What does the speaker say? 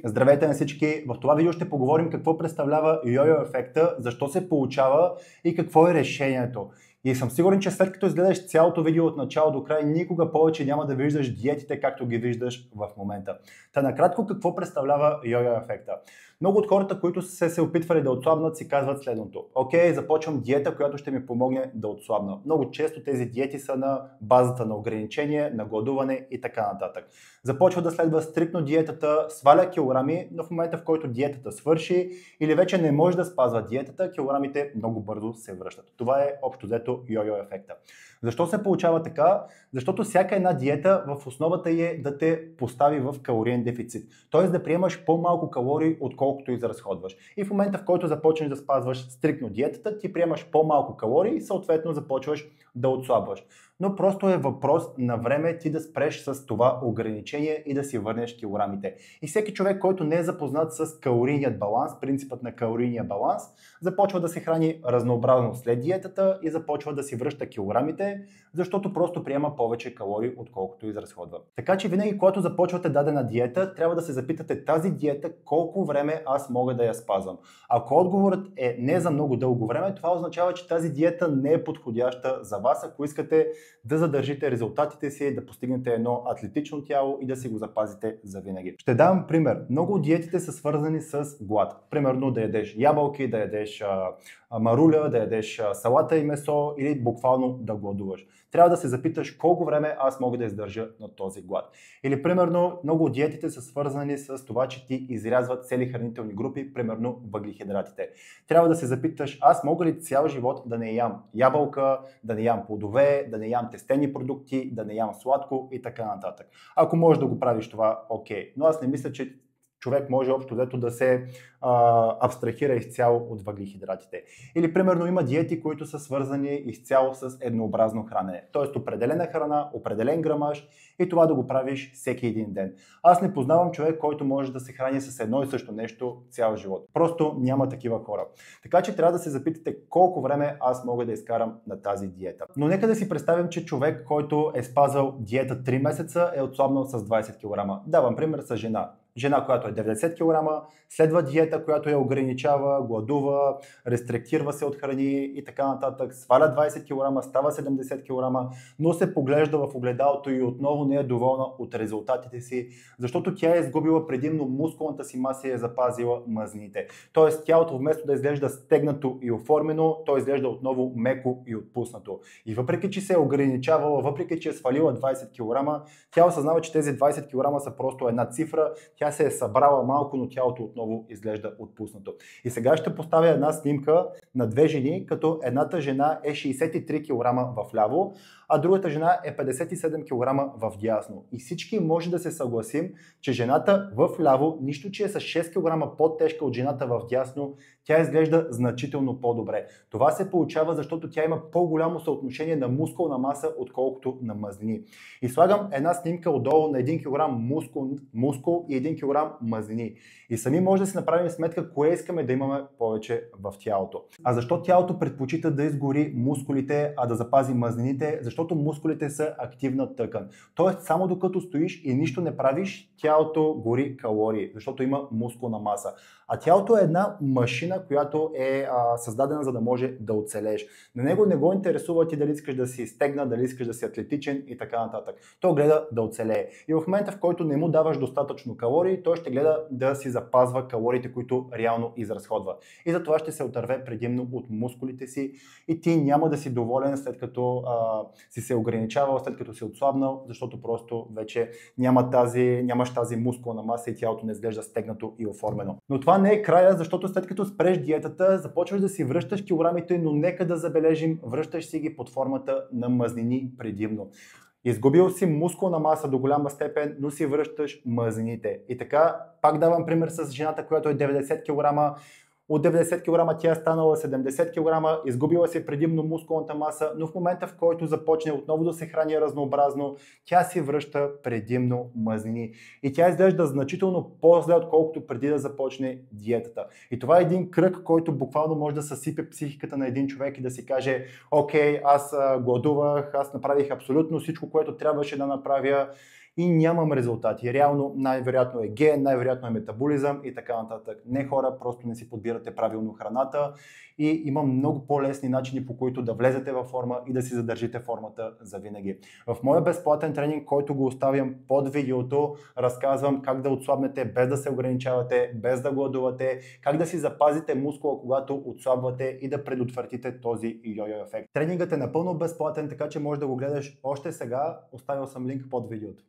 Здравейте на всички! В това видео ще поговорим какво представлява йо-йо ефекта, защо се получава и какво е решението. И съм сигурен, че след като изгледаш цялото видео от начало до край, никога повече няма да виждаш диетите, както ги виждаш в момента. Та накратко, какво представлява йо-йо ефекта? Много от хората, които са се опитвали да отслабнат, си казват следното. Окей, започвам диета, която ще ми помогне да отслабна. Много често тези диети са на базата на ограничение, на гладуване и така нататък. Започва да следва стриктно диетата, сваля килограми, но в момента, в който диетата свърши или вече не може да спазва диетата, килограмите много бързо се връщат. Това е общо взето йо-йо ефекта. Защо се получава така? Защото всяка една диета в основата е да те постави в калориен дефицит. Т.е. да приемаш по-малко калории, отколкото изразходваш. И в момента, в който започнеш да спазваш стриктно диетата, ти приемаш по-малко калории и съответно започваш да отслабваш. Но просто е въпрос на време ти да спреш с това ограничение и да си върнеш килограмите. И всеки човек, който не е запознат с калорийният баланс, принципът на калорийния баланс, започва да се храни разнообразно след диетата и започва да си връща килограмите, защото просто приема повече калории, отколкото изразходва. Така че винаги, когато започвате дадена диета, трябва да се запитате тази диета колко време аз мога да я спазвам. Ако отговорът е не за много дълго време, това означава, че тази диета не е подходяща за вас, ако искате да задържите резултатите си, да постигнете едно атлетично тяло и да си го запазите за винаги. Ще дам пример. Много от диетите са свързани с глад. Примерно да ядеш ябълки, да ядеш маруля, да ядеш салата и месо или буквално да гладуваш. Трябва да се запиташ колко време аз мога да издържа на този глад. Или примерно много от диетите са свързани с това, че ти изрязват цели хранителни групи, примерно въглехидратите. Трябва да се запиташ аз мога ли цял живот да не ям ябълка, да не ям плодове, да не ям тестени продукти, да не ям сладко и така нататък. Ако можеш да го правиш това, окей. Но аз не мисля, че човек може общо взето да се абстрахира изцяло от въглехидратите. Или примерно има диети, които са свързани изцяло с еднообразно хранене. Т.е. определена храна, определен грамаж и това да го правиш всеки един ден. Аз не познавам човек, който може да се храни с едно и също нещо цял живот. Просто няма такива хора. Така че трябва да се запитате колко време аз мога да изкарам на тази диета. Но нека да си представим, че човек, който е спазвал диета 3 месеца, е отслабнал с 20 кг. Давам пример с жена. Жена, която е 90 кг, следва диета, която я ограничава, гладува, рестриктирва се от храни и така нататък, сваля 20 кг, става 70 кг, но се поглежда в огледалото и отново не е доволна от резултатите си, защото тя е изгубила предимно мускулната си маса и е запазила мазнините. Тоест тялото вместо да изглежда стегнато и оформено, то изглежда отново меко и отпуснато. И въпреки, че се е ограничавала, въпреки, че е свалила 20 кг, тя осъзнава, че тези 20 кг са просто една цифра, тя се е събрала малко, но тялото отново изглежда отпуснато. И сега ще поставя една снимка на две жени, като едната жена е 63 кг в ляво, а другата жена е 57 кг в дясно. И всички може да се съгласим, че жената в ляво, нищо че е с 6 кг по-тежка от жената в дясно, тя изглежда значително по-добре. Това се получава, защото тя има по-голямо съотношение на мускулна маса, отколкото на мазнини. И слагам една снимка отдолу на 1 кг мускул и 1 кг мазнини. И сами може да си направим сметка кое искаме да имаме повече в тялото. А защо тялото предпочита да изгори мускулите, а да запази мазнините? Защото мускулите са активна тъкан. Тоест само докато стоиш и нищо не правиш, тялото гори калории, защото има мускулна маса. А тялото е една машина, която е създадена за да може да оцелееш. На него не го интересува ти дали искаш да си стегна, дали искаш да си атлетичен и така нататък. Той гледа да оцелее. И в момента, в който не му даваш достатъчно калории, той ще гледа да си запазва калориите, които реално изразходва. И затова ще се отърве предимно от мускулите си и ти няма да си доволен след като си се ограничавал, след като си отслабнал, защото просто вече нямаш тази мускулна маса и тялото не изглежда стегнато и оформено. Но това не е края, защото след като спреш диетата, започваш да си връщаш килограмите, но нека да забележим, връщаш си ги под формата на мазнини предимно. Изгубил си мускулна маса до голяма степен, но си връщаш мазнините. И така, пак давам пример с жената, която е 90 кг. От 90 кг тя е станала 70 кг, изгубила се предимно мускулната маса, но в момента, в който започне отново да се храни разнообразно, тя си връща предимно мазнини. И тя изглежда значително по-зле, отколкото преди да започне диетата. И това е един кръг, който буквално може да съсипе психиката на един човек и да си каже: окей, аз гладувах, аз направих абсолютно всичко, което трябваше да направя. и нямам резултати. Реално най-вероятно е ген, най-вероятно е метаболизъм и така нататък. Не, хора, просто не си подбирате правилно храната и има много по-лесни начини, по които да влезете във форма и да си задържите формата за винаги. В моя безплатен тренинг, който го оставям под видеото, разказвам как да отслабнете без да се ограничавате, без да гладувате, как да си запазите мускула, когато отслабвате и да предотвратите този йо-йо ефект. Тренингът е напълно безплатен, така че можеш да го гледаш още сега. Оставил съм линк под видеото.